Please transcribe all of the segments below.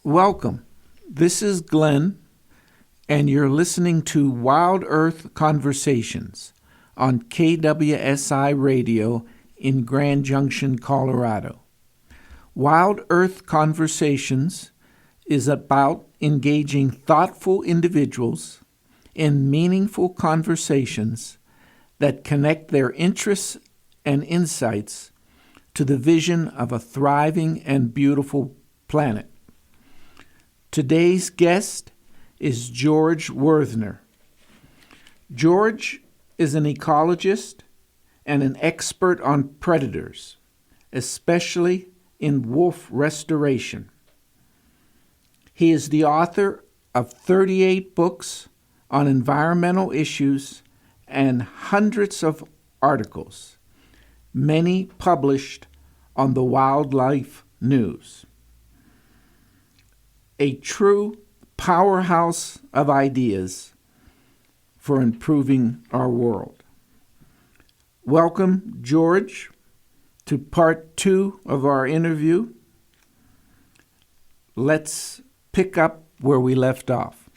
Welcome. This is Glenn, and you're listening to Wild Earth Conversations on KWSI Radio in Grand Junction, Colorado. Wild Earth Conversations is about engaging thoughtful individuals in meaningful conversations that connect their interests and insights to the vision of a thriving and beautiful planet. Today's guest is George Wuerthner. George is an ecologist and an expert on predators, especially in wolf restoration. He is the author of 38 books on environmental issues and hundreds of articles, many published on the Wildlife News. A true powerhouse of ideas for improving our world. Welcome, George, to part 2 of our interview. Let's pick up where we left off.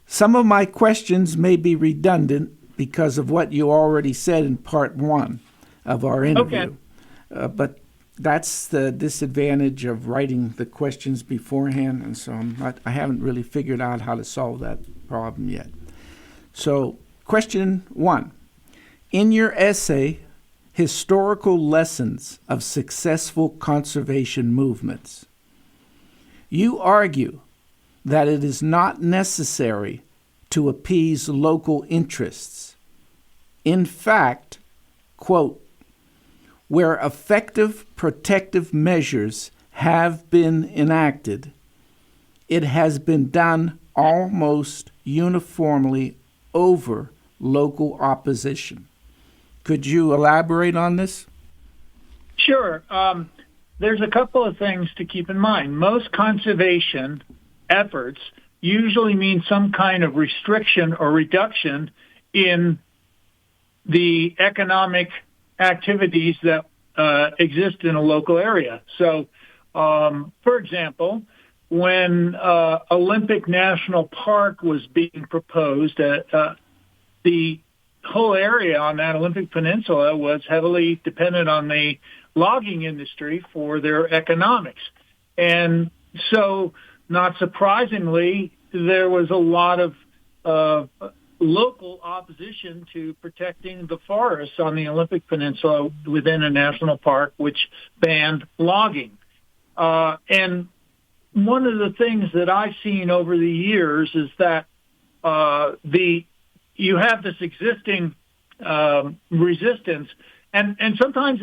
Some of my questions may be redundant because of what you already said in part 1 of our interview. Okay. But that's the disadvantage of writing the questions beforehand, and so I haven't really figured out how to solve that problem yet. So, question 1. In your essay, Historical Lessons of Successful Conservation Movements, you argue that it is not necessary to appease local interests. In fact, quote, where effective protective measures have been enacted, it has been done almost uniformly over local opposition. Could you elaborate on this? Sure. There's a couple of things to keep in mind. Most conservation efforts usually mean some kind of restriction or reduction in the economic activities that exist in a local area. So, for example, when Olympic National Park was being proposed, the whole area on that Olympic Peninsula was heavily dependent on the logging industry for their economics. And so, not surprisingly, there was a lot of local opposition to protecting the forests on the Olympic Peninsula within a national park, which banned logging. And one of the things that I've seen over the years is that you have this existing resistance, and sometimes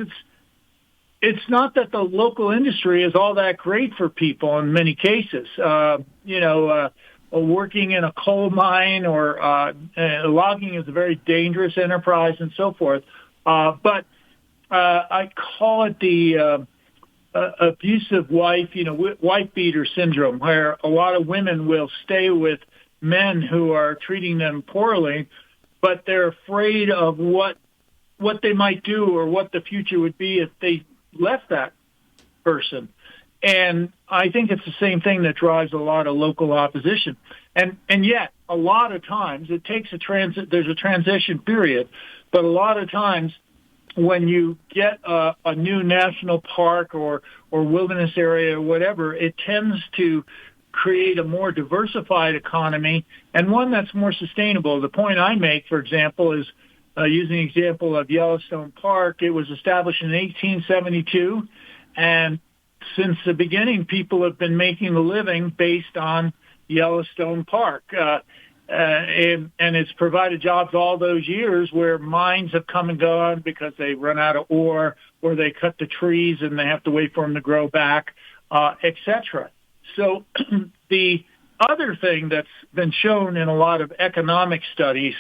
it's not that the local industry is all that great for people in many cases. Working in a coal mine or logging is a very dangerous enterprise and so forth. But I call it the abusive wife, wife beater syndrome, where a lot of women will stay with men who are treating them poorly, but they're afraid of what they might do or what the future would be if they left that person. And I think it's the same thing that drives a lot of local opposition. And yet, a lot of times, it takes there's a transition period, but a lot of times when you get a new national park or wilderness area or whatever, it tends to create a more diversified economy and one that's more sustainable. The point I make, for example, is using the example of Yellowstone Park. It was established in 1872, and since the beginning, people have been making a living based on Yellowstone Park. And it's provided jobs all those years where mines have come and gone because they run out of ore or they cut the trees and they have to wait for them to grow back, etc. So the other thing that's been shown in a lot of economic studies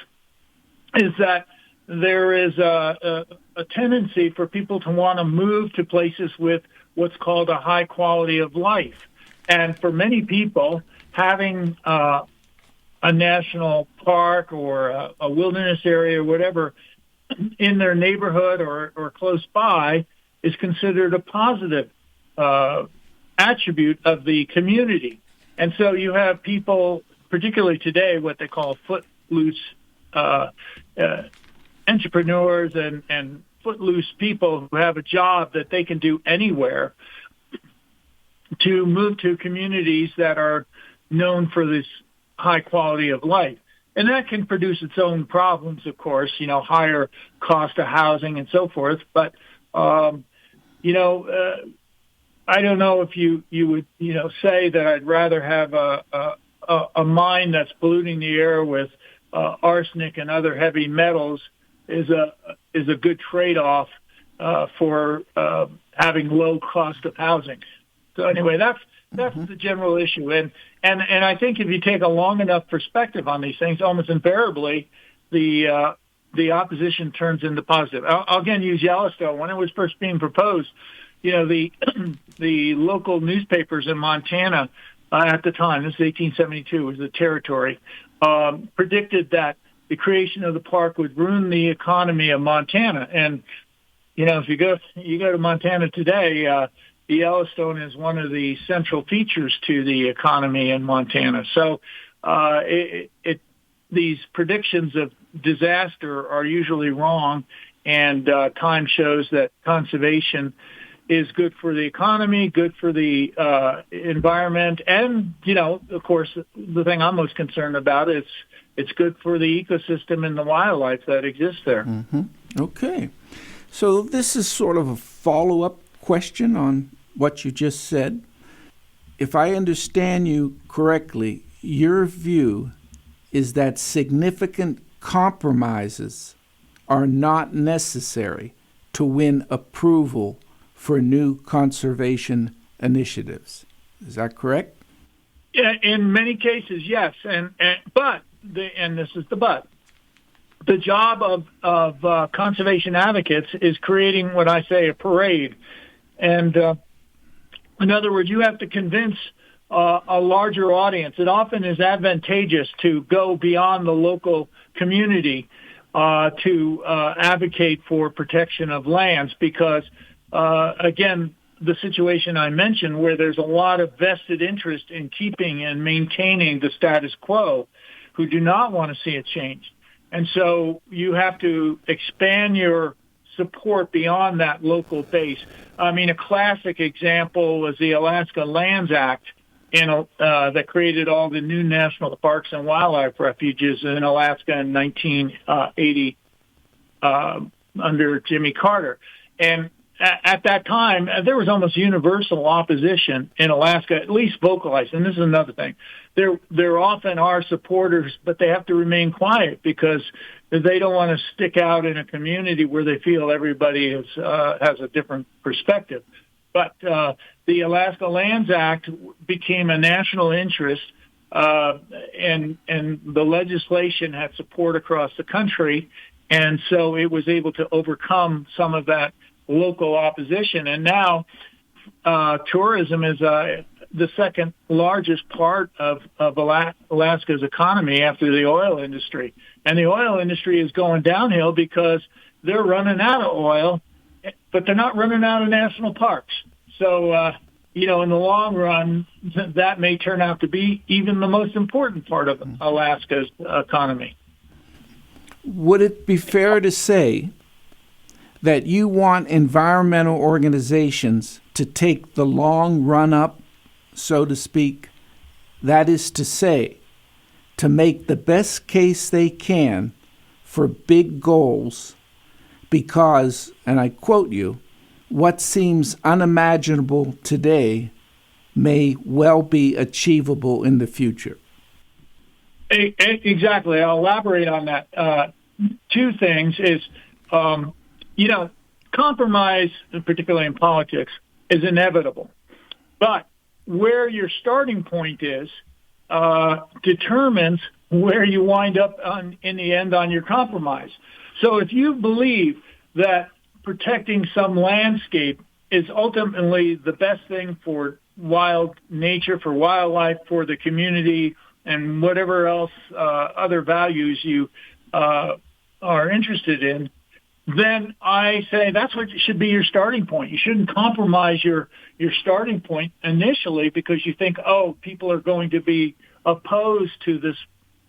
is that there is a tendency for people to want to move to places with what's called a high quality of life. And for many people, having a national park or a wilderness area or whatever in their neighborhood or close by is considered a positive attribute of the community. And so you have people, particularly today, what they call footloose entrepreneurs and footloose people who have a job that they can do anywhere, to move to communities that are known for this high quality of life. And that can produce its own problems, of course, higher cost of housing and so forth. But, I don't know if you would, say that I'd rather have a mine that's polluting the air with arsenic and other heavy metals is a good trade-off for having low cost of housing. So anyway, that's the general issue. And I think if you take a long enough perspective on these things, almost invariably the opposition turns into positive. I'll again use Yellowstone. When it was first being proposed, the local newspapers in Montana at the time, this is 1872, was the territory, predicted that the creation of the park would ruin the economy of Montana. And if you go to Montana today, the Yellowstone is one of the central features to the economy in Montana. So these predictions of disaster are usually wrong, and time shows that conservation is good for the economy, good for the environment, and, of course, the thing I'm most concerned about is it's good for the ecosystem and the wildlife that exists there. Mm-hmm. Okay. So this is sort of a follow-up question on what you just said. If I understand you correctly, your view is that significant compromises are not necessary to win approval for new conservation initiatives. Is that correct? Yeah, in many cases, yes. But this is the but. The job of conservation advocates is creating what I say a parade. And in other words, you have to convince a larger audience. It often is advantageous to go beyond the local community to advocate for protection of lands because, again, the situation I mentioned where there's a lot of vested interest in keeping and maintaining the status quo who do not want to see it change. And so you have to expand your support beyond that local base. I mean, a classic example was the Alaska Lands Act that created all the new national parks and wildlife refuges in Alaska in 1980 under Jimmy Carter. And at that time, there was almost universal opposition in Alaska, at least vocalized. And this is another thing. There often are supporters, but they have to remain quiet because they don't want to stick out in a community where they feel everybody has a different perspective. But the Alaska Lands Act became a national interest, and the legislation had support across the country, and so it was able to overcome some of that local opposition. And now tourism is the second largest part of Alaska's economy after the oil industry. And the oil industry is going downhill because they're running out of oil, but they're not running out of national parks. So, in the long run, that may turn out to be even the most important part of Alaska's economy. Would it be fair to say that you want environmental organizations to take the long run up, so to speak, that is to say, to make the best case they can for big goals because, and I quote you, what seems unimaginable today may well be achievable in the future? Exactly. I'll elaborate on that. Two things is, compromise, particularly in politics, is inevitable. But where your starting point is determines where you wind up in the end on your compromise. So if you believe that protecting some landscape is ultimately the best thing for wild nature, for wildlife, for the community, and whatever else other values you are interested in, then I say that's what should be your starting point. You shouldn't compromise your starting point initially because you think, oh, people are going to be opposed to this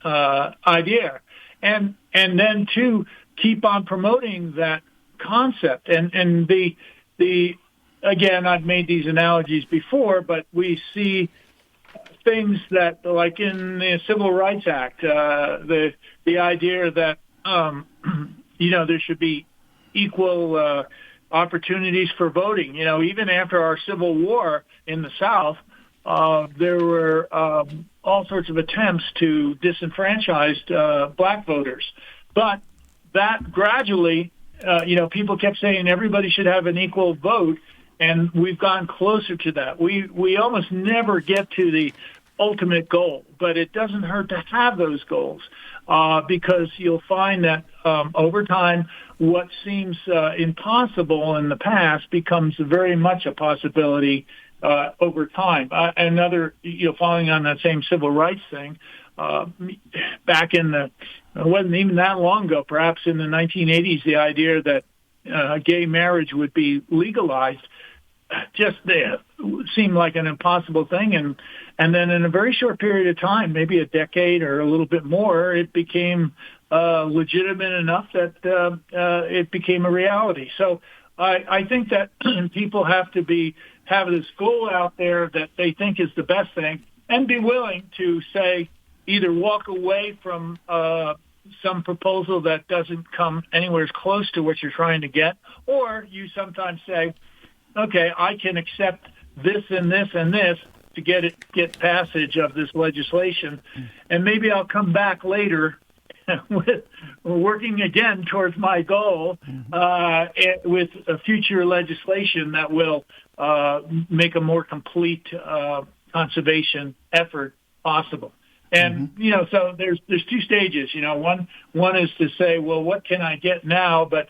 idea, and then to keep on promoting that concept. And the again, I've made these analogies before, but we see things that, like in the Civil Rights Act, the idea that there should be equal opportunities for voting. Even after our Civil War in the South, there were all sorts of attempts to disenfranchise black voters. But that gradually, people kept saying everybody should have an equal vote, and we've gone closer to that. We almost never get to the ultimate goal, but it doesn't hurt to have those goals because you'll find that over time, what seems impossible in the past becomes very much a possibility over time. Another, following on that same civil rights thing, back it wasn't even that long ago, perhaps in the 1980s, the idea that gay marriage would be legalized just seemed like an impossible thing. And then in a very short period of time, maybe a decade or a little bit more, it became legitimate enough that it became a reality. So I think that people have to have this goal out there that they think is the best thing and be willing to say, either walk away from some proposal that doesn't come anywhere close to what you're trying to get, or you sometimes say, okay, I can accept this and this and this to get passage of this legislation, and maybe I'll come back later with working again towards my goal with a future legislation that will make a more complete conservation effort possible. And so there's two stages. One is to say, well, what can I get now? But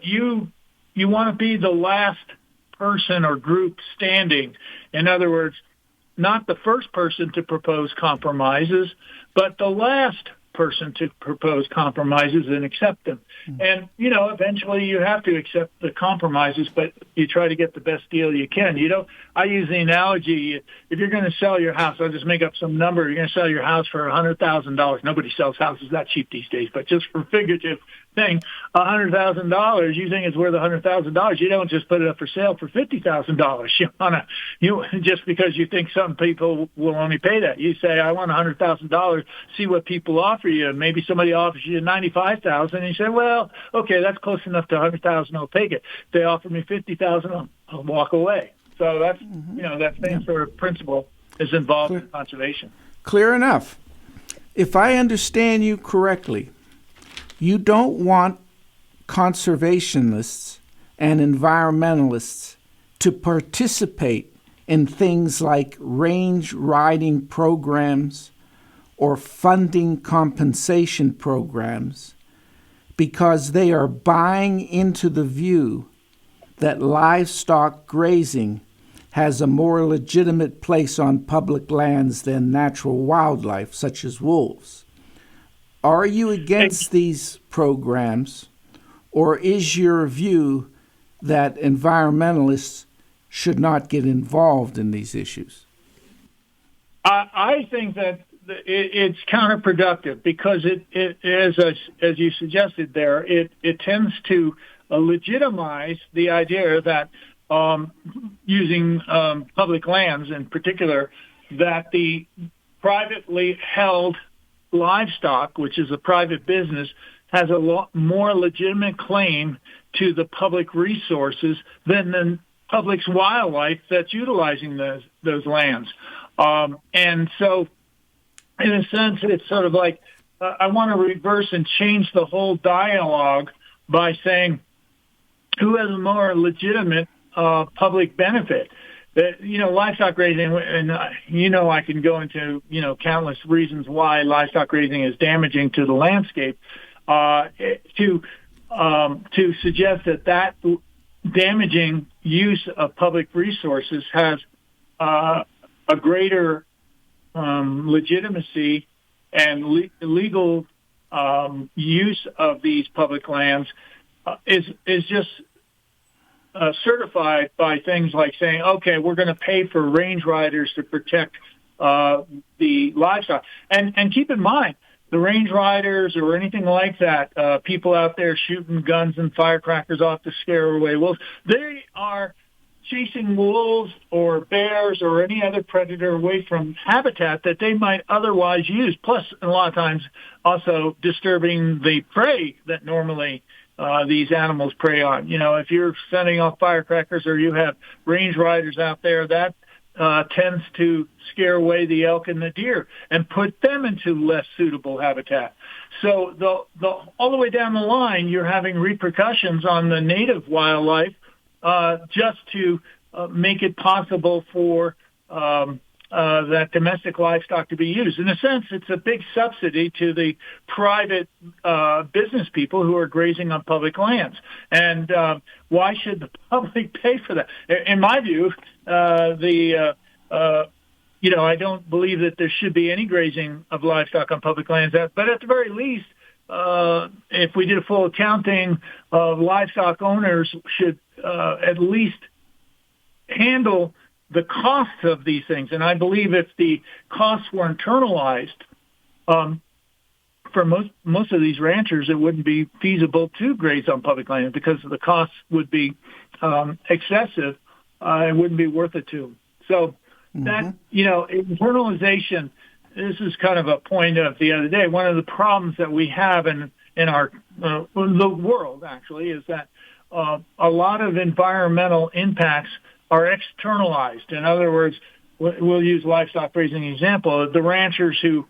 you want to be the last person or group standing. In other words, not the first person to propose compromises, but the last person to propose compromises and accept them. And, eventually you have to accept the compromises, but you try to get the best deal you can. I use the analogy, if you're going to sell your house, I'll just make up some number, you're going to sell your house for $100,000. Nobody sells houses that cheap these days, but just for figurative thing, $100,000, you think it's worth $100,000. You don't just put it up for sale for $50,000. You just because you think some people will only pay that. You say, I want $100,000, see what people offer you. And maybe somebody offers you $95,000 and you say, well, okay, that's close enough to $100,000, I'll take it. If they offer me $50,000, I'll walk away. So that's, that same sort of principle is involved in conservation. Clear enough. If I understand you correctly, you don't want conservationists and environmentalists to participate in things like range riding programs or funding compensation programs because they are buying into the view that livestock grazing has a more legitimate place on public lands than natural wildlife, such as wolves. Are you against these programs, or is your view that environmentalists should not get involved in these issues? I think that it's counterproductive because it as you suggested there, it tends to legitimize the idea that using public lands in particular, that the privately held livestock, which is a private business, has a lot more legitimate claim to the public resources than the public's wildlife that's utilizing those lands. And so, in a sense, it's sort of like I want to reverse and change the whole dialogue by saying who has a more legitimate public benefit. That, livestock raising, and I can go into, countless reasons why livestock raising is damaging to the landscape, to suggest that damaging use of public resources has a greater legitimacy and legal use of these public lands is just certified by things like saying, okay, we're going to pay for range riders to protect the livestock. And keep in mind, the range riders or anything like that, people out there shooting guns and firecrackers off to scare away wolves, they are chasing wolves or bears or any other predator away from habitat that they might otherwise use. Plus, a lot of times, also disturbing the prey that normally these animals prey on. You know, if you're sending off firecrackers or you have range riders out there, that tends to scare away the elk and the deer and put them into less suitable habitat. So all the way down the line, you're having repercussions on the native wildlife just to make it possible for that domestic livestock to be used. In a sense, it's a big subsidy to the private business people who are grazing on public lands. And why should the public pay for that? In my view, I don't believe that there should be any grazing of livestock on public lands. But at the very least, if we did a full accounting of livestock owners should at least handle the costs of these things. And I believe if the costs were internalized, for most of these ranchers, it wouldn't be feasible to graze on public land because the costs would be excessive. It wouldn't be worth it to them. So that, internalization, this is kind of a point of the other day. One of the problems that we have in our the world, actually, is that a lot of environmental impacts are externalized. In other words, we'll use livestock grazing example. The ranchers who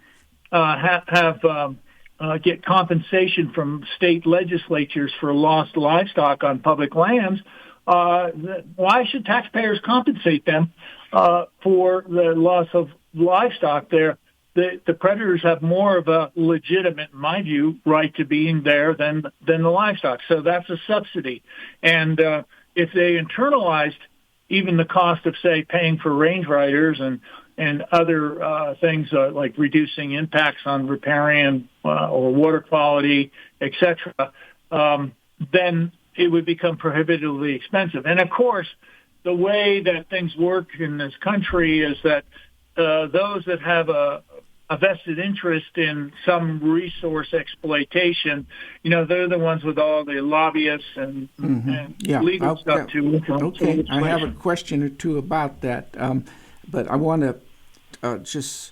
get compensation from state legislatures for lost livestock on public lands, why should taxpayers compensate them for the loss of livestock there? The predators have more of a legitimate, in my view, right to being there than the livestock. So that's a subsidy. And if they internalized even the cost of, say, paying for range riders and other things like reducing impacts on riparian or water quality, et cetera, then it would become prohibitively expensive. And, of course, the way that things work in this country is that those that have a vested interest in some resource exploitation, they're the ones with all the lobbyists and legal stuff to influence. Okay, I have a question or two about that, but I want to just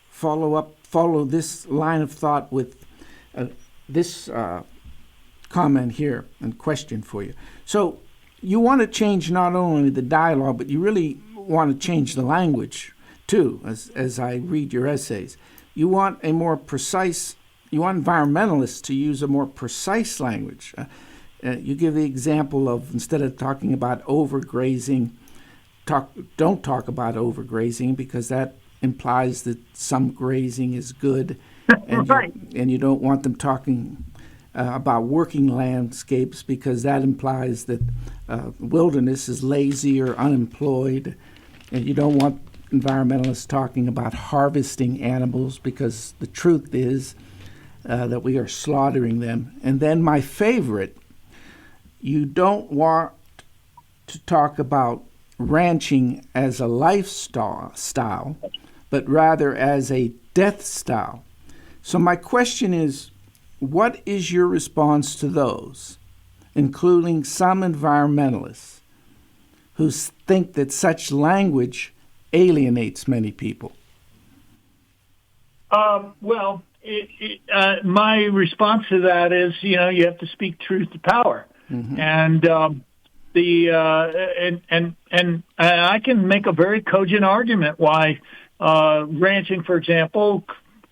follow this line of thought with this comment here and question for you. So you want to change not only the dialogue, but you really want to change the language too, as I read your essays. You want a more precise, you want environmentalists to use a more precise language. You give the example of, instead of talking about overgrazing, don't talk about overgrazing, because that implies that some grazing is good, and, right. And you don't want them talking about working landscapes, because that implies that wilderness is lazy or unemployed, and you don't want environmentalists talking about harvesting animals, because the truth is that we are slaughtering them. And then my favorite, you don't want to talk about ranching as a lifestyle, but rather as a death style. So my question is, what is your response to those, including some environmentalists who think that such language alienates many people? Well, my response to that is, you have to speak truth to power, and and I can make a very cogent argument why ranching, for example,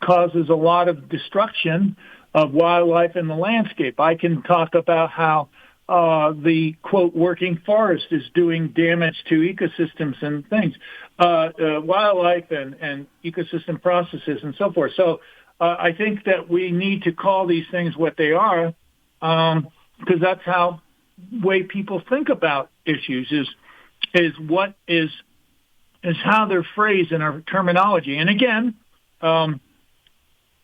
causes a lot of destruction of wildlife in the landscape. I can talk about how the, quote, working forest is doing damage to ecosystems and things, wildlife and ecosystem processes and so forth. So I think that we need to call these things what they are, because that's how way people think about issues is how they're phrased in our terminology. And again,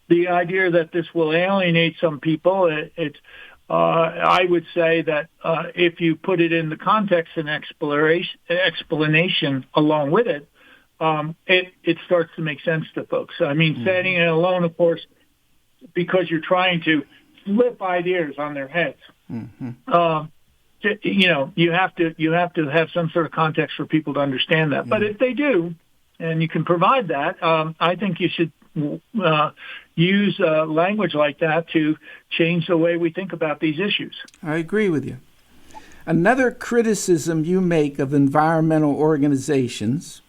the idea that this will alienate some people, I would say that if you put it in the context and explanation along with it, it starts to make sense to folks. I mean, setting it alone, of course, because you're trying to flip ideas on their heads. You have to have some sort of context for people to understand that. But if they do, and you can provide that, I think you should use language like that to change the way we think about these issues. I agree with you. Another criticism you make of environmental organizations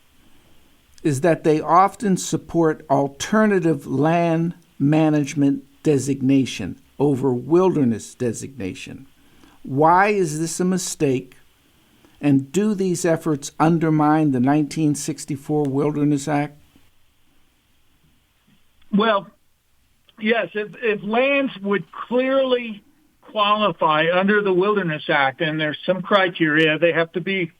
is that they often support alternative land management designation over wilderness designation. Why is this a mistake? And do these efforts undermine the 1964 Wilderness Act? Well, yes, if lands would clearly qualify under the Wilderness Act, and there's some criteria, they have to be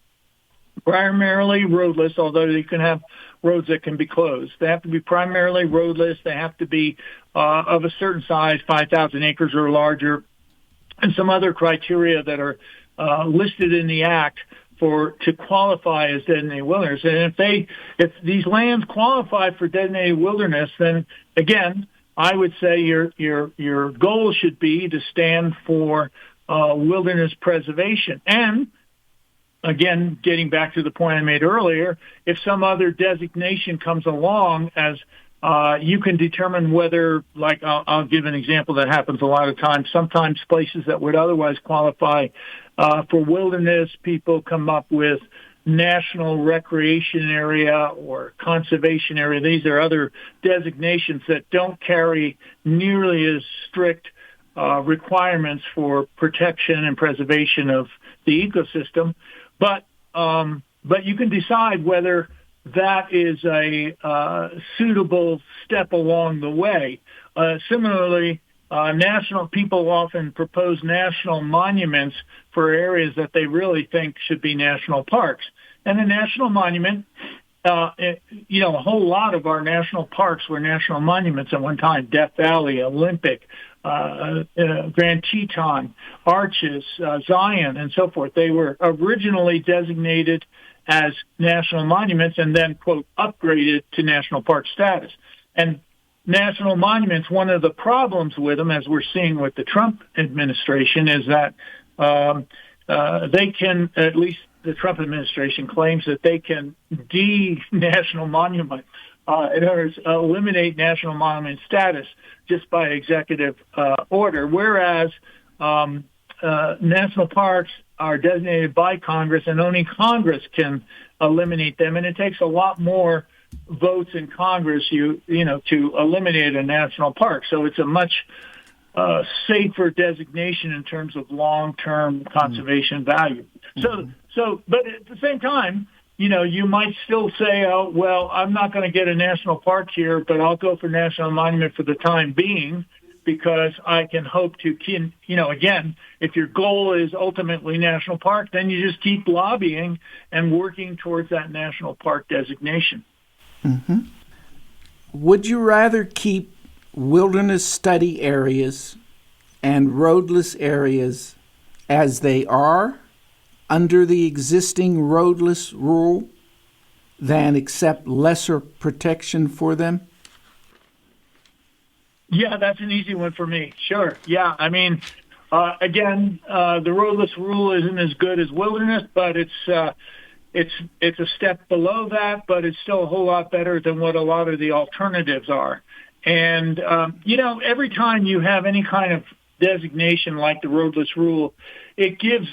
primarily roadless, although you can have roads that can be closed. They have to be primarily roadless. They have to be of a certain size, 5,000 acres or larger, and some other criteria that are listed in the Act to qualify as designated wilderness. And if these lands qualify for designated wilderness, then again, I would say your goal should be to stand for wilderness preservation. And again, getting back to the point I made earlier, if some other designation comes along, as you can determine whether, like I'll give an example that happens a lot of times. Sometimes places that would otherwise qualify for wilderness, people come up with national recreation area or conservation area. These are other designations that don't carry nearly as strict requirements for protection and preservation of the ecosystem. But you can decide whether that is a suitable step along the way. Similarly, national people often propose national monuments for areas that they really think should be national parks. And a national monument, a whole lot of our national parks were national monuments at one time: Death Valley, Olympic, Grand Teton, Arches, Zion, and so forth. They were originally designated as national monuments and then, quote, upgraded to national park status. And national monuments, one of the problems with them, as we're seeing with the Trump administration, is that they can, at least the Trump administration claims that they can de-national monument, in other words, eliminate national monument status just by executive order, whereas national parks are designated by Congress, and only Congress can eliminate them. And it takes a lot more votes in Congress, to eliminate a national park. So it's a much safer designation in terms of long-term conservation value. So, but at the same time, you might still say, oh, well, I'm not going to get a national park here, but I'll go for national monument for the time being, because I can hope to, again, if your goal is ultimately national park, then you just keep lobbying and working towards that national park designation. Mm-hmm. Would you rather keep wilderness study areas and roadless areas as they are under the existing roadless rule than accept lesser protection for them? Yeah, that's an easy one for me. Sure. Yeah. I mean, again, the roadless rule isn't as good as wilderness, but it's a step below that, but it's still a whole lot better than what a lot of the alternatives are. And, every time you have any kind of designation like the roadless rule, it gives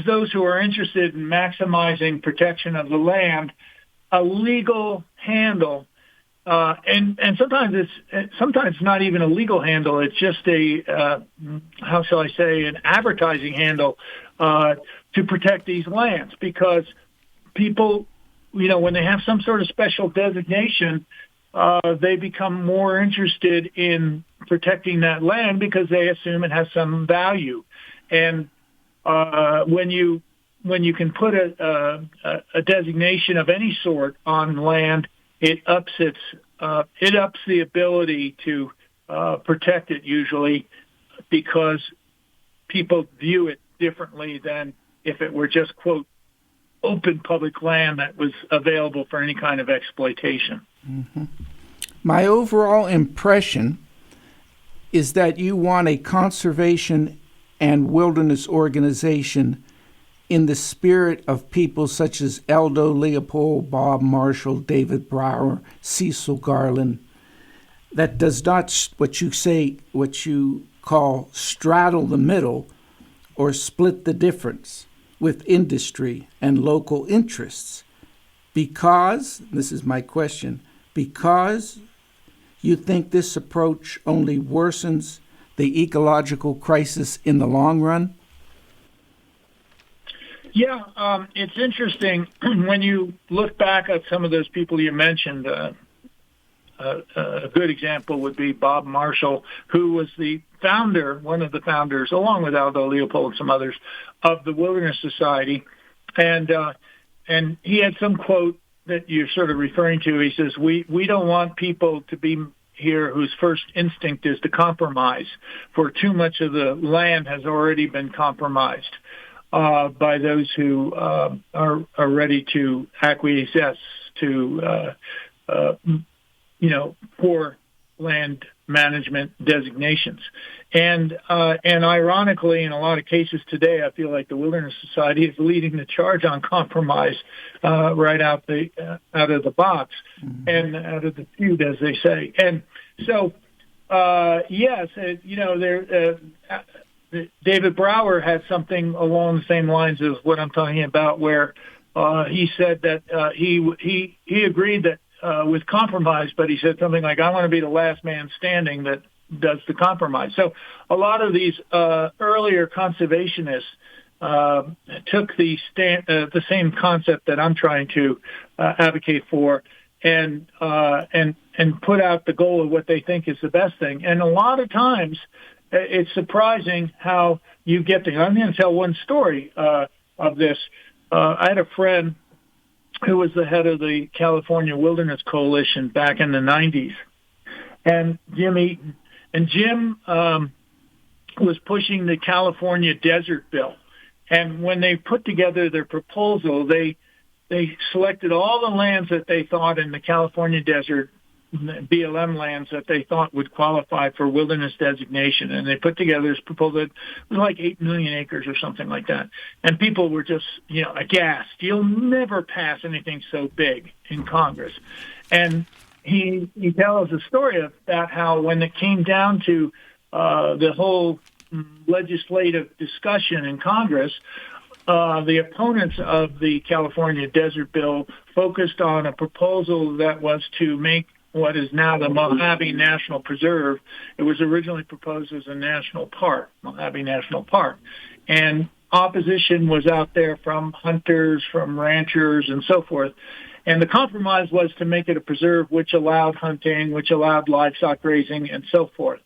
those who are interested in maximizing protection of the land a legal handle. And sometimes it's not even a legal handle. It's just an advertising handle to protect these lands, because people, when they have some sort of special designation, they become more interested in protecting that land because they assume it has some value. And when you can put a designation of any sort on land, it ups its it ups the ability to protect it usually because people view it differently than if it were just, quote, open public land that was available for any kind of exploitation. Mm-hmm. My overall impression is that you want a conservation and wilderness organization in the spirit of people such as Aldo Leopold, Bob Marshall, David Brower, Cecil Garland, that does not, what you call straddle the middle or split the difference with industry and local interests. Because, this is my question, because you think this approach only worsens the ecological crisis in the long run? Yeah, it's interesting when you look back at some of those people you mentioned. A good example would be Bob Marshall, who was the founder, one of the founders, along with Aldo Leopold and some others, of the Wilderness Society. And he had some quote that you're sort of referring to. He says, we don't want people to be here whose first instinct is to compromise, for too much of the land has already been compromised by those who are ready to acquiesce to poor land management designations. And ironically, in a lot of cases today, I feel like the Wilderness Society is leading the charge on compromise right out of the box and out of the feud, as they say. And so, yes, David Brower had something along the same lines as what I'm talking about, where he said that he agreed that with compromise, but he said something like, I want to be the last man standing that does the compromise. So a lot of these earlier conservationists took the same concept that I'm trying to advocate for and put out the goal of what they think is the best thing. And a lot of times it's surprising how you get there. I'm going to tell one story of this. I had a friend who was the head of the California Wilderness Coalition back in the 90s. And Jim was pushing the California Desert Bill. And when they put together their proposal, they selected all the lands that they thought in the California Desert, BLM lands that they thought would qualify for wilderness designation. And they put together this proposal that was like 8 million acres or something like that. And people were just, aghast. You'll never pass anything so big in Congress. And he tells a story of that, how when it came down to the whole legislative discussion in Congress, the opponents of the California Desert Bill focused on a proposal that was to make what is now the Mojave National Preserve. It was originally proposed as a national park, Mojave National Park. And opposition was out there from hunters, from ranchers, and so forth. And the compromise was to make it a preserve which allowed hunting, which allowed livestock grazing, and so forth.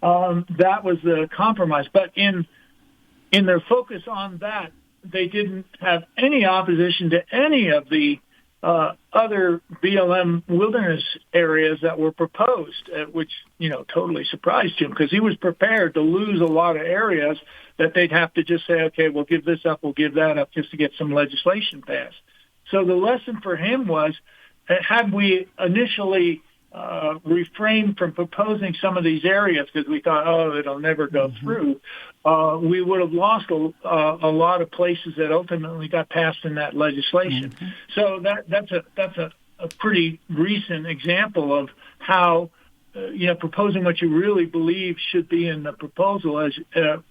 That was the compromise. But in their focus on that, they didn't have any opposition to any of the other BLM wilderness areas that were proposed, which, totally surprised him, because he was prepared to lose a lot of areas that they'd have to just say, okay, we'll give this up, we'll give that up, just to get some legislation passed. So the lesson for him was, had we initially refrained from proposing some of these areas because we thought, it'll never go through, we would have lost a lot of places that ultimately got passed in that legislation. So that's a pretty recent example of how proposing what you really believe should be in the proposal as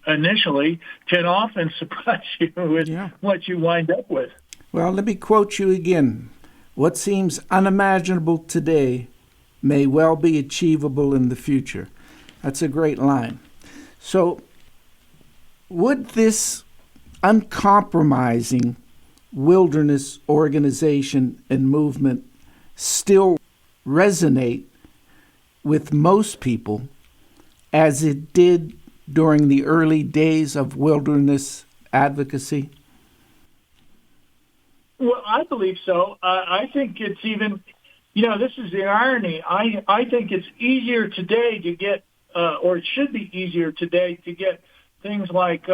initially can often surprise you with what you wind up with. Well, let me quote you again. What seems unimaginable today may well be achievable in the future. That's a great line. So would this uncompromising wilderness organization and movement still resonate with most people as it did during the early days of wilderness advocacy? Well, I believe so. I think it's even This is the irony. I think it's easier today to get, or it should be easier today to get things like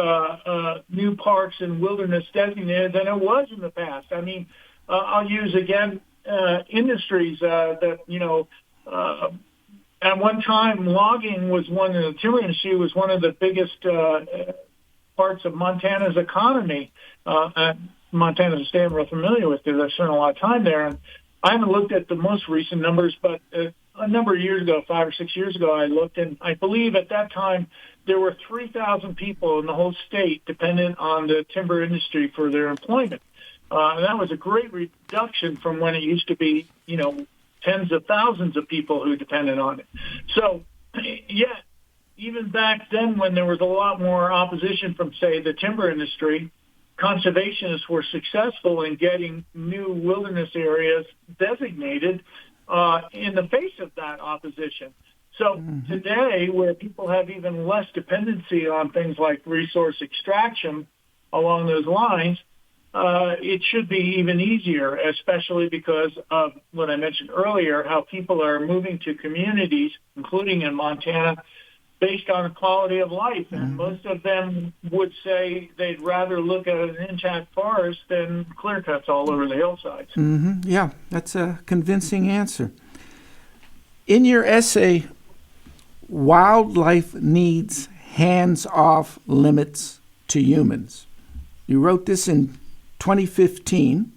new parks and wilderness designated than it was in the past. I mean, I'll use again industries that at one time logging was the timber industry was one of the biggest parts of Montana's economy. Montana's a state I'm real familiar with because I spent a lot of time there, and I haven't looked at the most recent numbers, but a number of years ago, 5 or 6 years ago, I looked, and I believe at that time there were 3,000 people in the whole state dependent on the timber industry for their employment. And that was a great reduction from when it used to be, tens of thousands of people who depended on it. So, yeah, even back then when there was a lot more opposition from, say, the timber industry, conservationists were successful in getting new wilderness areas designated in the face of that opposition. So today, where people have even less dependency on things like resource extraction along those lines, it should be even easier, especially because of what I mentioned earlier, how people are moving to communities, including in Montana, based on quality of life. And most of them would say they'd rather look at an intact forest than clear cuts all over the hillsides. Yeah, that's a convincing answer. In your essay, Wildlife Needs Hands-Off Limits to Humans, you wrote this in 2015,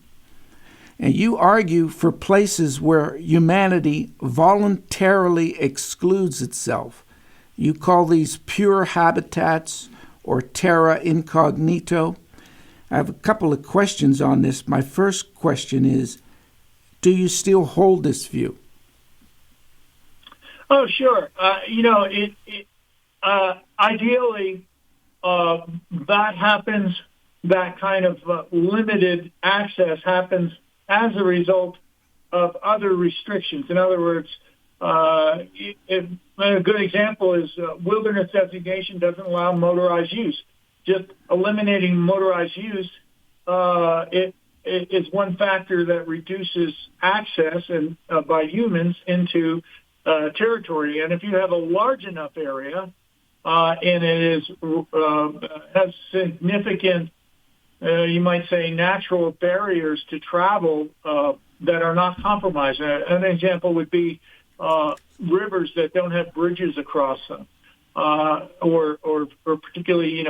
and you argue for places where humanity voluntarily excludes itself. You call these pure habitats or terra incognito. I have a couple of questions on this. My first question is, do you still hold this view? Oh, sure. Ideally, that happens, that kind of limited access happens as a result of other restrictions. In other words, a good example is wilderness designation doesn't allow motorized use. Just eliminating motorized use it is one factor that reduces access and by humans into territory. And if you have a large enough area and it has significant, you might say, natural barriers to travel that are not compromised. An example would be rivers that don't have bridges across them, or particularly,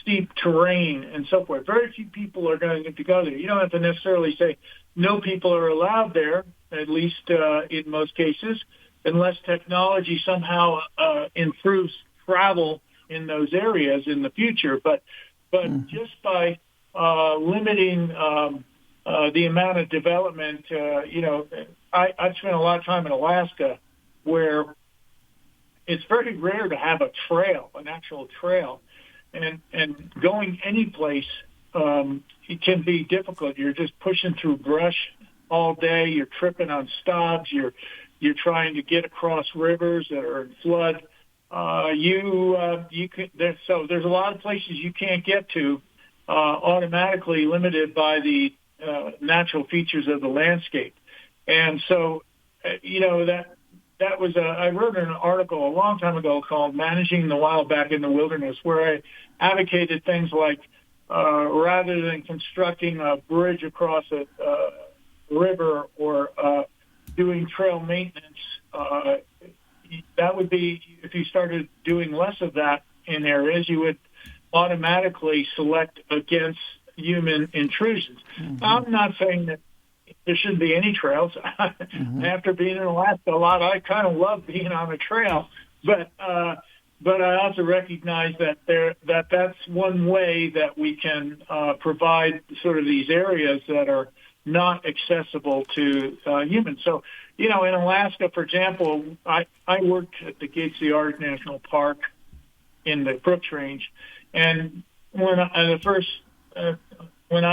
steep terrain and so forth. Very few people are going to go there. You don't have to necessarily say no people are allowed there, at least in most cases, unless technology somehow improves travel in those areas in the future. But just by limiting the amount of development, I've spent a lot of time in Alaska where it's very rare to have a trail, an actual trail. And going any place, it can be difficult. You're just pushing through brush all day. You're tripping on stops. You're trying to get across rivers that are in flood. So there's a lot of places you can't get to, automatically limited by the natural features of the landscape. And so, that was I wrote an article a long time ago called "Managing the Wild Back in the Wilderness," where I advocated things like rather than constructing a bridge across a river or doing trail maintenance, that would be, if you started doing less of that in areas, you would automatically select against human intrusions. I'm not saying that there shouldn't be any trails. After being in Alaska a lot, I kind of love being on a trail, but I also recognize that that's one way that we can provide sort of these areas that are not accessible to humans. So, in Alaska, for example, I worked at the Gates Arctic National Park in the Brooks Range, and when I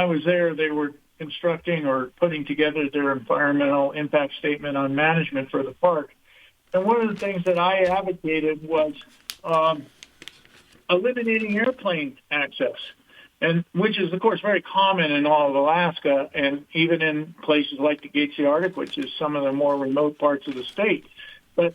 was there, they were constructing or putting together their environmental impact statement on management for the park. And one of the things that I advocated was eliminating airplane access. and which is, of course, very common in all of Alaska and even in places like the Gates of the Arctic, which is some of the more remote parts of the state. But,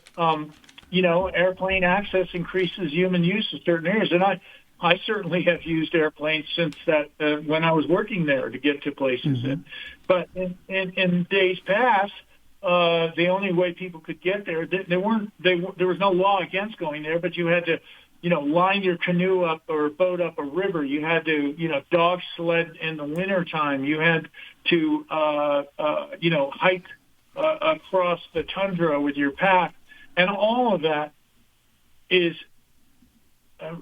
airplane access increases human use in certain areas. And I certainly have used airplanes since that when I was working there to get to places. Mm-hmm. But in days past, the only way people could get there, there was no law against going there, but you had to, line your canoe up or boat up a river. You had to, dog sled in the wintertime. You had to, hike across the tundra with your pack. And all of that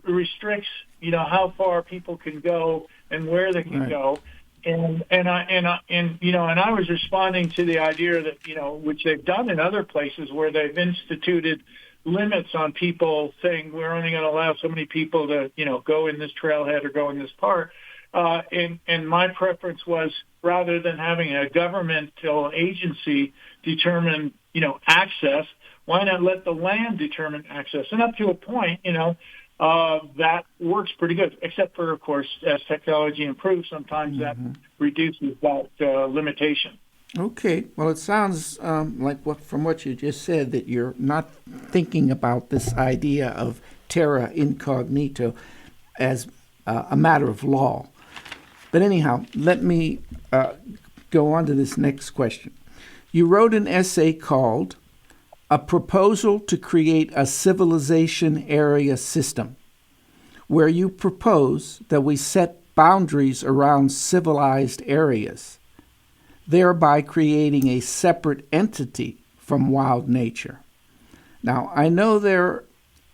restricts, how far people can go and where they can go. And I was responding to the idea that, which they've done in other places where they've instituted limits on people saying we're only going to allow so many people to, go in this trailhead or go in this park. And my preference was, rather than having a governmental agency determine, access, why not let the land determine access? And up to a point, that works pretty good, except for, of course, as technology improves, sometimes that reduces that limitation. Okay. Well, it sounds from what you just said, that you're not thinking about this idea of terra incognito as a matter of law. But anyhow, let me go on to this next question. You wrote an essay called "A Proposal to Create a Civilization Area System," where you propose that we set boundaries around civilized areas, thereby creating a separate entity from wild nature. Now, I know there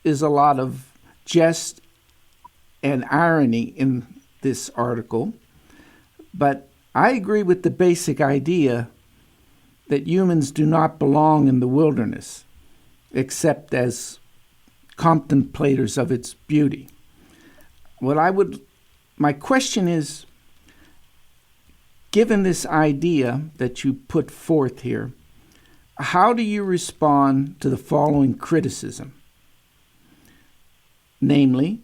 is a lot of jest and irony in this article, but I agree with the basic idea that humans do not belong in the wilderness, except as contemplators of its beauty. My question is, given this idea that you put forth here, how do you respond to the following criticism? Namely,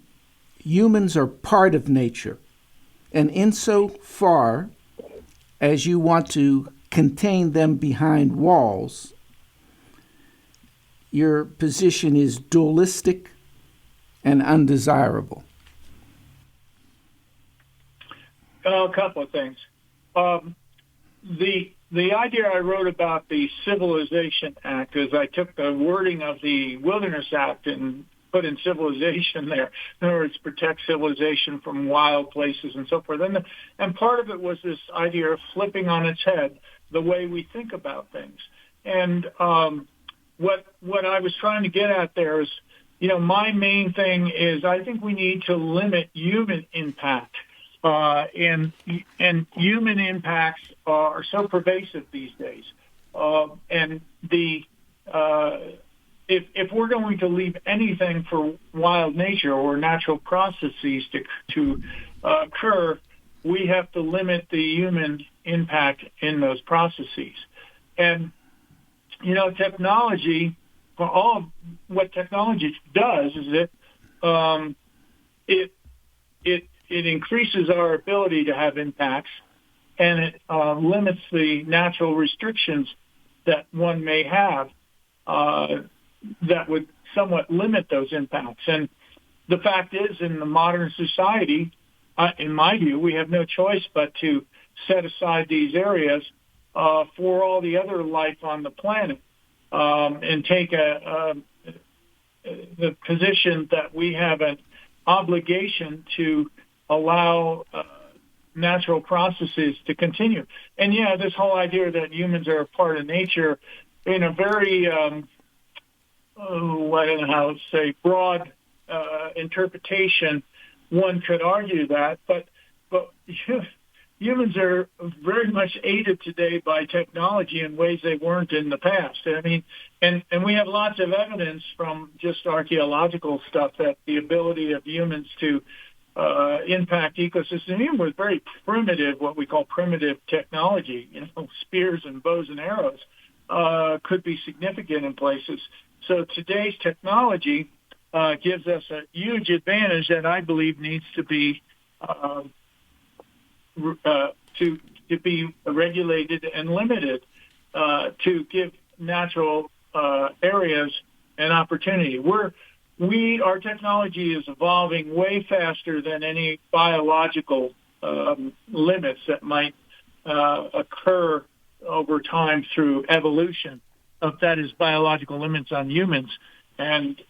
humans are part of nature, and insofar as you want to contain them behind walls, your position is dualistic and undesirable. A couple of things. The idea I wrote about the Civilization Act is I took the wording of the Wilderness Act and put in civilization there. In other words, protect civilization from wild places and so forth. And part of it was this idea of flipping on its head the way we think about things. And what I was trying to get at there is, my main thing is I think we need to limit human impact. And human impacts are so pervasive these days. And if we're going to leave anything for wild nature or natural processes to occur, we have to limit the human impact in those processes. And, technology, for all of what technology does is it increases our ability to have impacts, and it limits the natural restrictions that one may have that would somewhat limit those impacts. And the fact is, in the modern society, in my view, we have no choice but to set aside these areas for all the other life on the planet and take the position that we have an obligation to allow natural processes to continue. And this whole idea that humans are a part of nature in a very, I don't know how to say, broad interpretation, one could argue that, but humans are very much aided today by technology in ways they weren't in the past. I mean, and we have lots of evidence from just archaeological stuff that the ability of humans to impact ecosystems, even with very primitive, what we call primitive technology, spears and bows and arrows, could be significant in places. So today's technology gives us a huge advantage that I believe needs to be to be regulated and limited to give natural areas an opportunity. Our technology is evolving way faster than any biological limits that might occur over time through evolution. That is biological limits on humans. And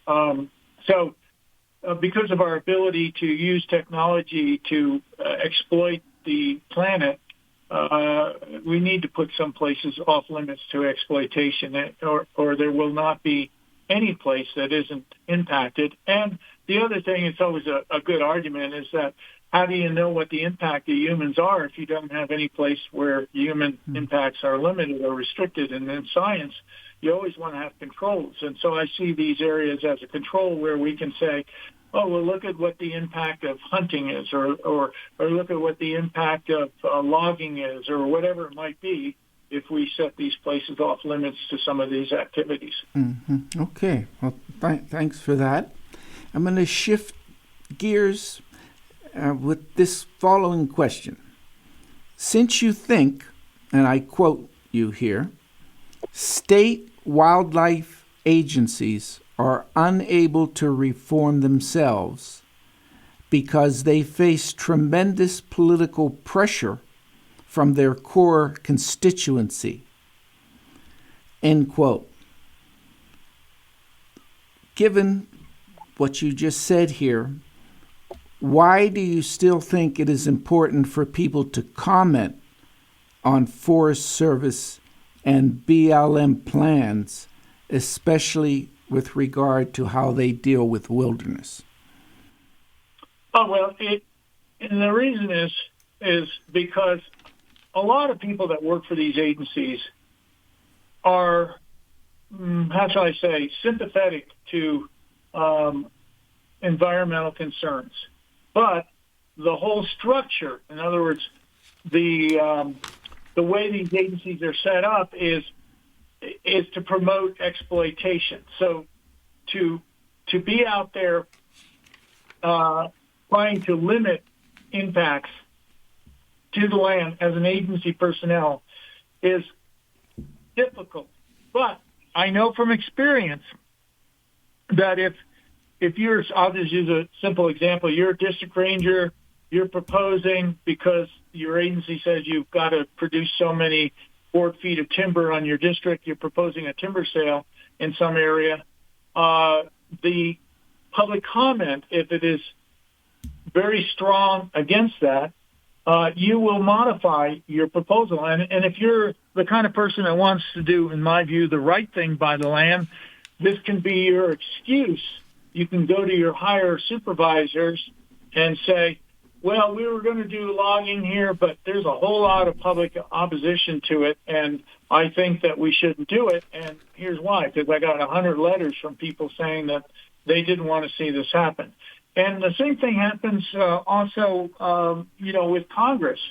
because of our ability to use technology to exploit the planet, we need to put some places off limits to exploitation, or there will not be any place that isn't impacted. And the other thing, it's always a good argument, is that how do you know what the impact of humans are if you don't have any place where human impacts are limited or restricted? And in science, you always want to have controls. And so I see these areas as a control where we can say, oh, well, look at what the impact of hunting is, or look at what the impact of logging is, or whatever it might be, if we set these places off limits to some of these activities. Mm-hmm. Okay. Well, thanks for that. I'm going to shift gears with this following question. Since you think, and I quote you here, state wildlife agencies are unable to reform themselves because they face tremendous political pressure from their core constituency, end quote. Given what you just said here, why do you still think it is important for people to comment on Forest Service and BLM plans, especially with regard to how they deal with wilderness? Oh, well, and the reason is because a lot of people that work for these agencies are, how shall I say, sympathetic to environmental concerns. But the whole structure, in other words, the way these agencies are set up is to promote exploitation. So to be out there trying to limit impacts to the land as an agency personnel is difficult. But I know from experience that if you're, I'll just use a simple example, you're a district ranger, you're proposing, because your agency says you've got to produce so many board feet of timber on your district, you're proposing a timber sale in some area, the public comment, if it is very strong against that, you will modify your proposal. And if you're the kind of person that wants to do, in my view, the right thing by the land, this can be your excuse. You can go to your higher supervisors and say, well, we were going to do logging here, but there's a whole lot of public opposition to it, and I think that we shouldn't do it, and here's why, because I got 100 letters from people saying that they didn't want to see this happen. And the same thing happens also, with Congress.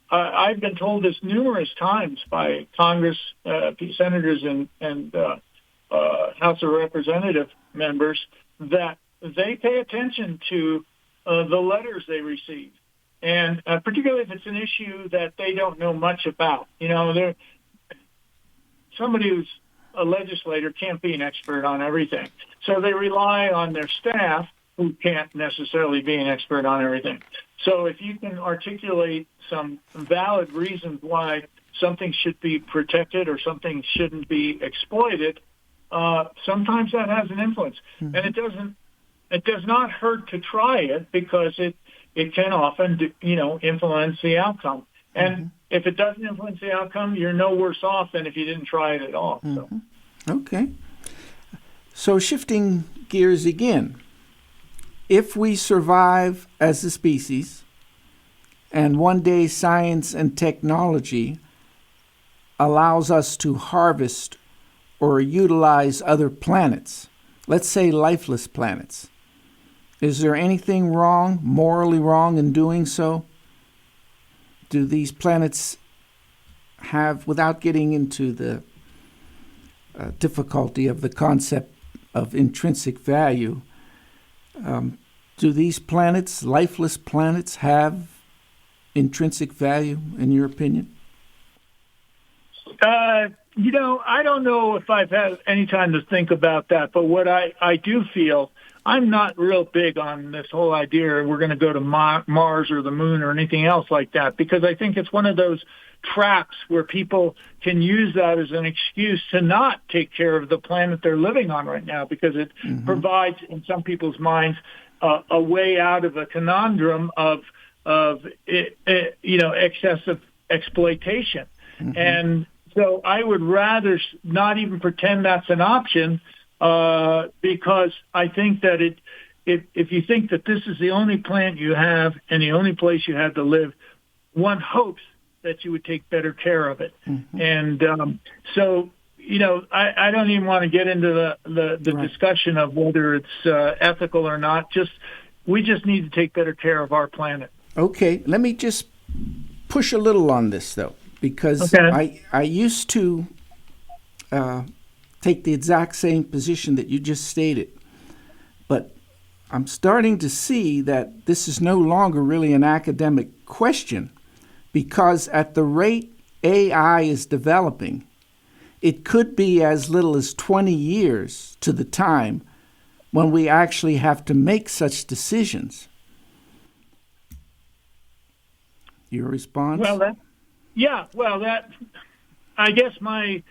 I've been told this numerous times by Congress, senators and House of Representative members, that they pay attention to the letters they receive, and particularly if it's an issue that they don't know much about. Somebody who's a legislator can't be an expert on everything, so they rely on their staff, who can't necessarily be an expert on everything. So if you can articulate some valid reasons why something should be protected or something shouldn't be exploited, sometimes that has an influence. Mm-hmm. And it does not hurt to try it, because it can often, influence the outcome. And mm-hmm. if it doesn't influence the outcome, you're no worse off than if you didn't try it at all. Mm-hmm. So. Okay. So shifting gears again, if we survive as a species, and one day science and technology allows us to harvest or utilize other planets, let's say lifeless planets, is there anything wrong, morally wrong, in doing so? Do these planets have, without getting into the difficulty of the concept of intrinsic value, do these planets, lifeless planets, have intrinsic value, in your opinion? I don't know if I've had any time to think about that, but what I do feel, I'm not real big on this whole idea we're going to go to Mars or the moon or anything else like that, because I think it's one of those traps where people can use that as an excuse to not take care of the planet they're living on right now, because it provides, in some people's minds, a way out of a conundrum of excessive exploitation. And so I would rather not even pretend that's an option, because I think that if you think that this is the only planet you have and the only place you have to live, one hopes that you would take better care of it. And so, I don't even want to get into the discussion of whether it's ethical or not. We just need to take better care of our planet. Okay, let me just push a little on this, though, because I used to take the exact same position that you just stated. But I'm starting to see that this is no longer really an academic question, because at the rate AI is developing, it could be as little as 20 years to the time when we actually have to make such decisions. Your response? I guess my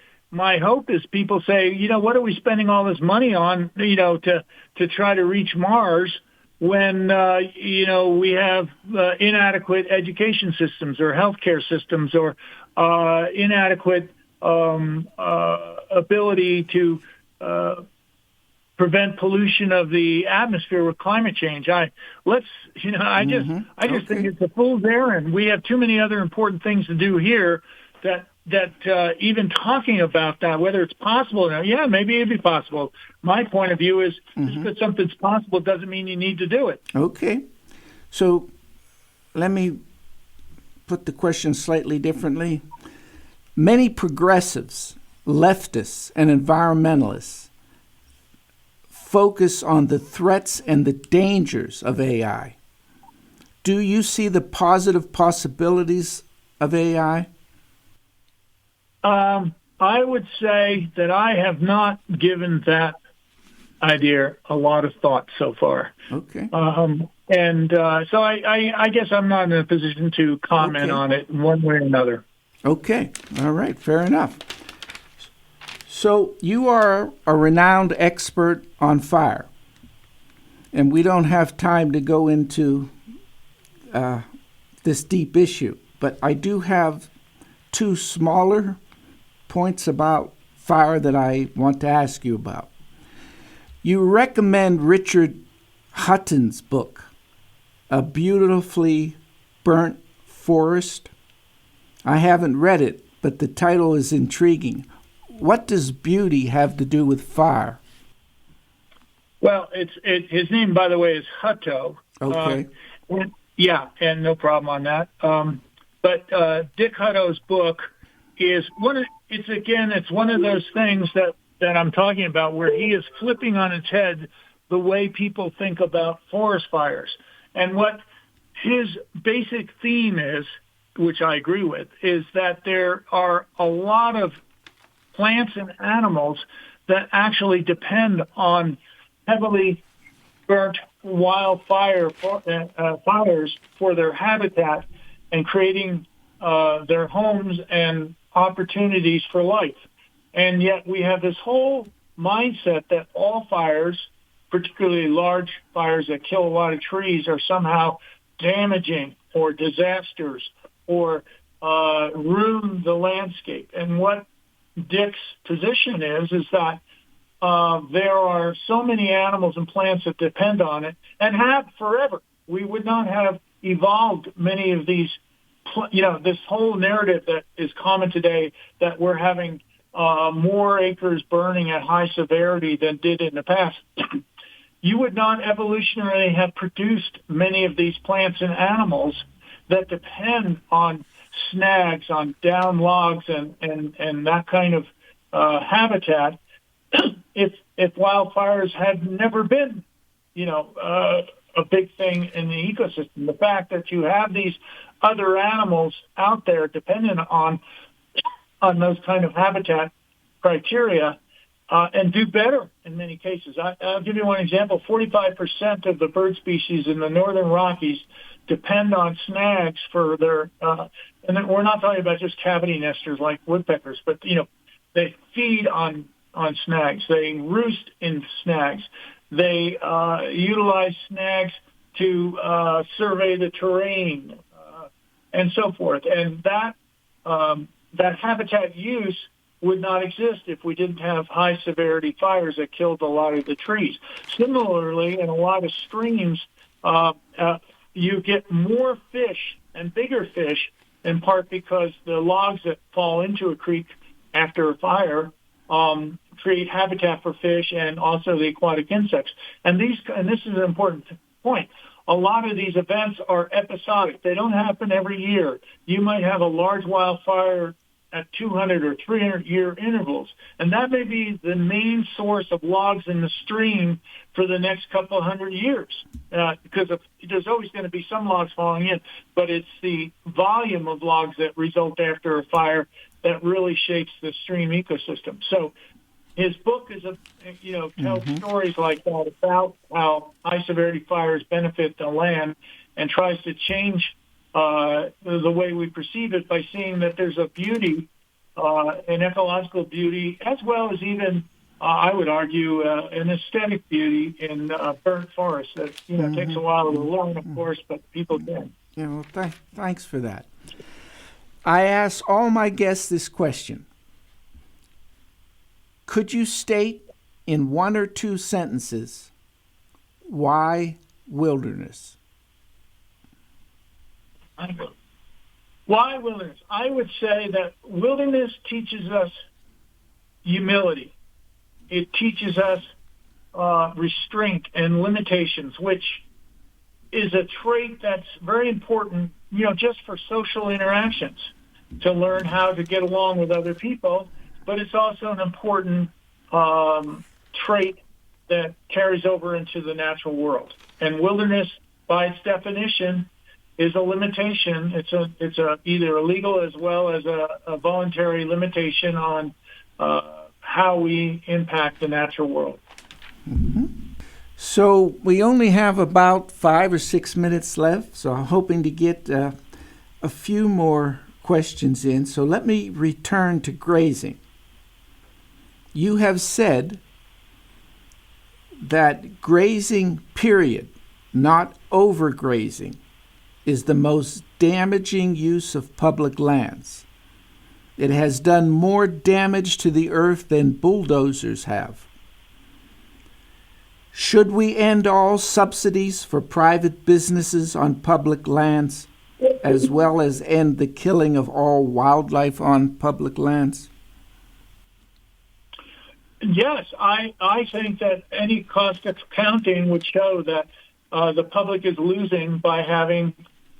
hope is people say, what are we spending all this money on, to try to reach Mars when, we have inadequate education systems or healthcare systems or inadequate ability to prevent pollution of the atmosphere with climate change. I just think it's a fool's errand. We have too many other important things to do here that even talking about that, whether it's possible or not, maybe it'd be possible. My point of view is just because something's possible doesn't mean you need to do it. Okay. So let me put the question slightly differently. Many progressives, leftists, and environmentalists focus on the threats and the dangers of AI. Do you see the positive possibilities of AI? I would say that I have not given that idea a lot of thought so far. Okay. So I guess I'm not in a position to comment on it one way or another. Okay. All right. Fair enough. So you are a renowned expert on fire, and we don't have time to go into this deep issue, but I do have two smaller points about fire that I want to ask you about. You recommend Richard Hutton's book, A Beautifully Burnt Forest. I haven't read it, but the title is intriguing. What does beauty have to do with fire? Well, his name, by the way, is Hutto. Okay. And no problem on that. But Dick Hutto's book is it's one of those things that I'm talking about, where he is flipping on its head the way people think about forest fires. And what his basic theme is, which I agree with, is that there are a lot of plants and animals that actually depend on heavily burnt wildfire fires for their habitat and creating their homes and opportunities for life. And yet we have this whole mindset that all fires, particularly large fires that kill a lot of trees, are somehow damaging or disasters or ruin the landscape. And what Dick's position is that there are so many animals and plants that depend on it and have forever. We would not have evolved many of these, this whole narrative that is common today, that we're having more acres burning at high severity than did in the past. You would not evolutionarily have produced many of these plants and animals that depend on snags, on down logs and that kind of habitat if wildfires had never been, a big thing in the ecosystem. The fact that you have these other animals out there dependent on those kind of habitat criteria, and do better in many cases. I'll give you one example. 45% of the bird species in the northern Rockies depend on snags for their, and then we're not talking about just cavity nesters like woodpeckers, but, they feed on snags. They roost in snags. They utilize snags to survey the terrain and so forth. And that habitat use would not exist if we didn't have high severity fires that killed a lot of the trees. Similarly, in a lot of streams, you get more fish and bigger fish, in part because the logs that fall into a creek after a fire create habitat for fish and also the aquatic insects. And this is an important point. A lot of these events are episodic. They don't happen every year. You might have a large wildfire at 200 or 300 year intervals, and that may be the main source of logs in the stream for the next couple of hundred years, because there's always going to be some logs falling in, but it's the volume of logs that result after a fire that really shapes the stream ecosystem. So his book is tells stories like that about how high severity fires benefit the land, and tries to change the way we perceive it by seeing that there's a beauty, an ecological beauty, as well as even, I would argue, an aesthetic beauty in burnt forest that takes a while to learn, of course, but people can. Yeah, well, thanks for that. I ask all my guests this question. Could you state in one or two sentences why wilderness? Why wilderness? I would say that wilderness teaches us humility. It teaches us restraint and limitations, which is a trait that's very important, just for social interactions, to learn how to get along with other people. But it's also an important trait that carries over into the natural world. And wilderness, by its definition, is a limitation. It's either a legal as well as a voluntary limitation on how we impact the natural world. Mm-hmm. So we only have about 5 or 6 minutes left, so I'm hoping to get a few more questions in. So let me return to grazing. You have said that grazing, period, not overgrazing, is the most damaging use of public lands. It has done more damage to the earth than bulldozers have. Should we end all subsidies for private businesses on public lands, as well as end the killing of all wildlife on public lands? Yes, I think that any cost accounting would show that the public is losing by having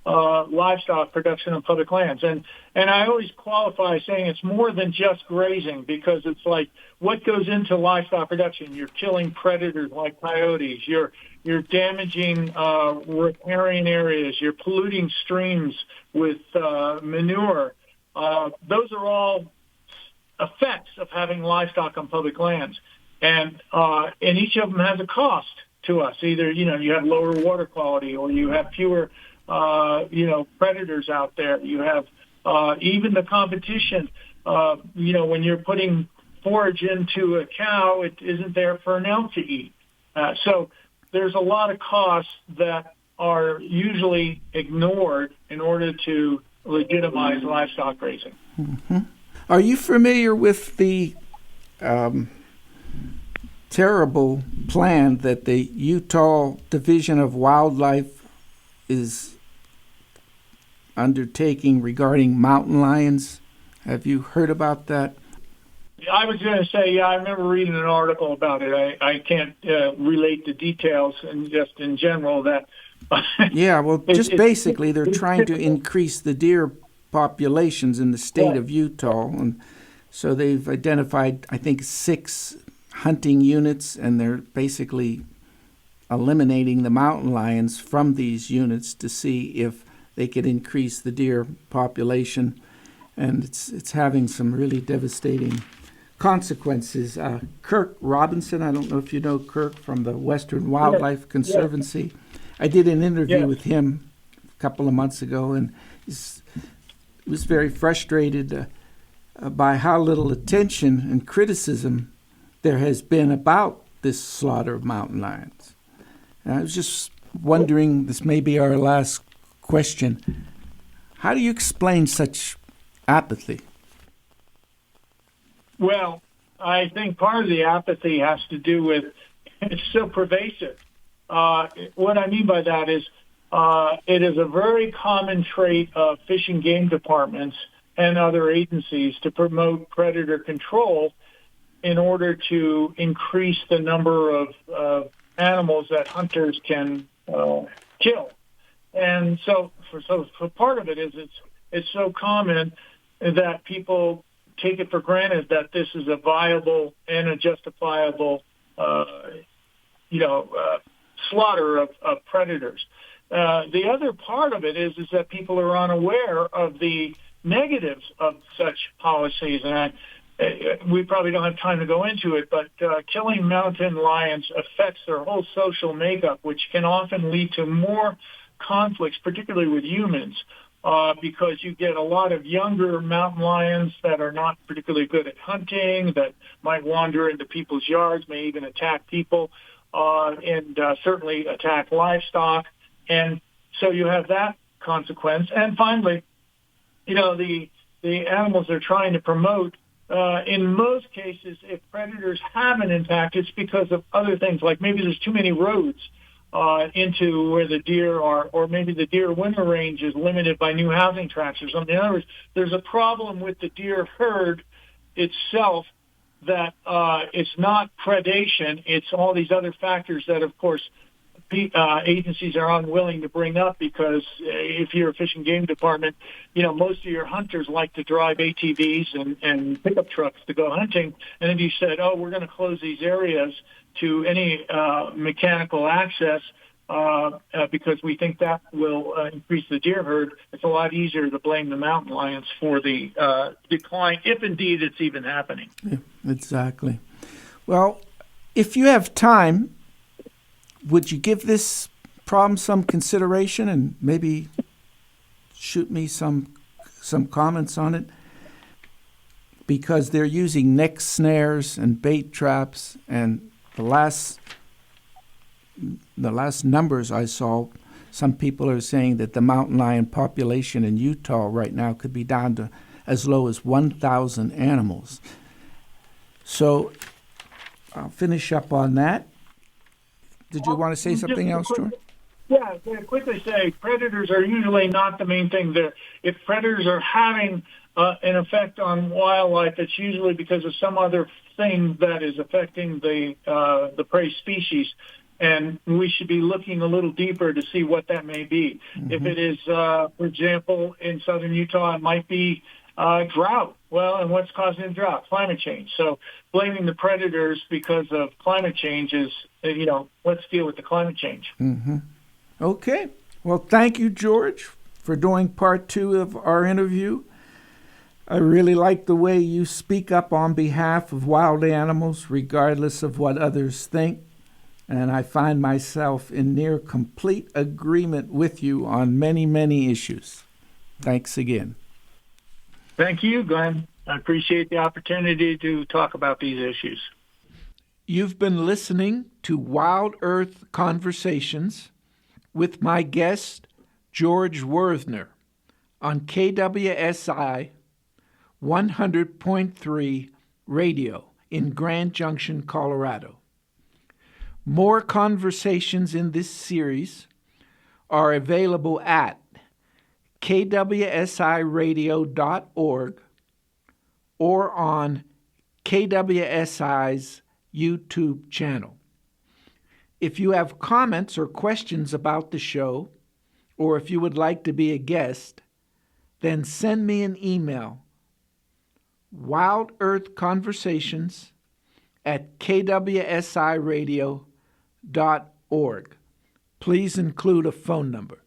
livestock production on public lands. And I always qualify saying it's more than just grazing, because it's like, what goes into livestock production? You're killing predators like coyotes. You're damaging riparian areas. You're polluting streams with manure. Those are all effects of having livestock on public lands. And each of them has a cost to us. Either, you have lower water quality, or you have fewer predators out there. You have even the competition. When you're putting forage into a cow, it isn't there for an elk to eat. So there's a lot of costs that are usually ignored in order to legitimize livestock grazing. Mm-hmm. Are you familiar with the terrible plan that the Utah Division of Wildlife is undertaking regarding mountain lions? Have you heard about that? I was going to say, I remember reading an article about it. I can't relate the details, and just in general that. Yeah, well, just basically they're trying to increase the deer populations in the state of Utah, and so they've identified, I think, 6 hunting units, and they're basically eliminating the mountain lions from these units to see if they could increase the deer population, and it's having some really devastating consequences. Kirk Robinson, I don't know if you know Kirk from the Western Wildlife Conservancy. I did an interview with him a couple of months ago, and he was very frustrated by how little attention and criticism there has been about this slaughter of mountain lions. And I was just wondering, this may be our last question, how do you explain such apathy? Well, I think part of the apathy has to do with it's so pervasive. What I mean by that is it is a very common trait of fish and game departments and other agencies to promote predator control in order to increase the number of animals that hunters can kill. And so for part of it is it's so common that people take it for granted that this is a viable and a justifiable slaughter of predators. The other part of it is that people are unaware of the negatives of such policies, and we probably don't have time to go into it, but killing mountain lions affects their whole social makeup, which can often lead to more conflicts, particularly with humans, because you get a lot of younger mountain lions that are not particularly good at hunting, that might wander into people's yards, may even attack people, and certainly attack livestock. And so you have that consequence. And finally, the animals they're trying to promote, in most cases, if predators have an impact, it's because of other things, like maybe there's too many roads into where the deer are, or maybe the deer winter range is limited by new housing tracts or something. In other words, there's a problem with the deer herd itself that it's not predation, it's all these other factors that, of course, agencies are unwilling to bring up, because if you're a fish and game department, most of your hunters like to drive ATVs and pickup trucks to go hunting. And if you said, we're going to close these areas to any mechanical access because we think that will increase the deer herd, it's a lot easier to blame the mountain lions for the decline, if indeed it's even happening. Yeah, exactly. Well, if you have time, would you give this problem some consideration and maybe shoot me some comments on it? Because they're using neck snares and bait traps, and the last numbers I saw, some people are saying that the mountain lion population in Utah right now could be down to as low as 1,000 animals. So I'll finish up on that. Did you want to say something else, George? Yeah, to quickly say, predators are usually not the main thing there. If predators are having an effect on wildlife, it's usually because of some other thing that is affecting the prey species. And we should be looking a little deeper to see what that may be. Mm-hmm. If it is, for example, in southern Utah, it might be drought. Well, and what's causing the drought? Climate change. So blaming the predators because of climate change is, let's deal with the climate change. Mm-hmm. Okay. Well, thank you, George, for doing part 2 of our interview. I really like the way you speak up on behalf of wild animals, regardless of what others think. And I find myself in near complete agreement with you on many, many issues. Thanks again. Thank you, Glenn. I appreciate the opportunity to talk about these issues. You've been listening to Wild Earth Conversations with my guest, George Wuerthner, on KWSI 100.3 radio in Grand Junction, Colorado. More conversations in this series are available at kwsiradio.org or on KWSI's YouTube channel. If you have comments or questions about the show, or if you would like to be a guest, then send me an email, wildearthconversations@kwsiradio.org. Please include a phone number.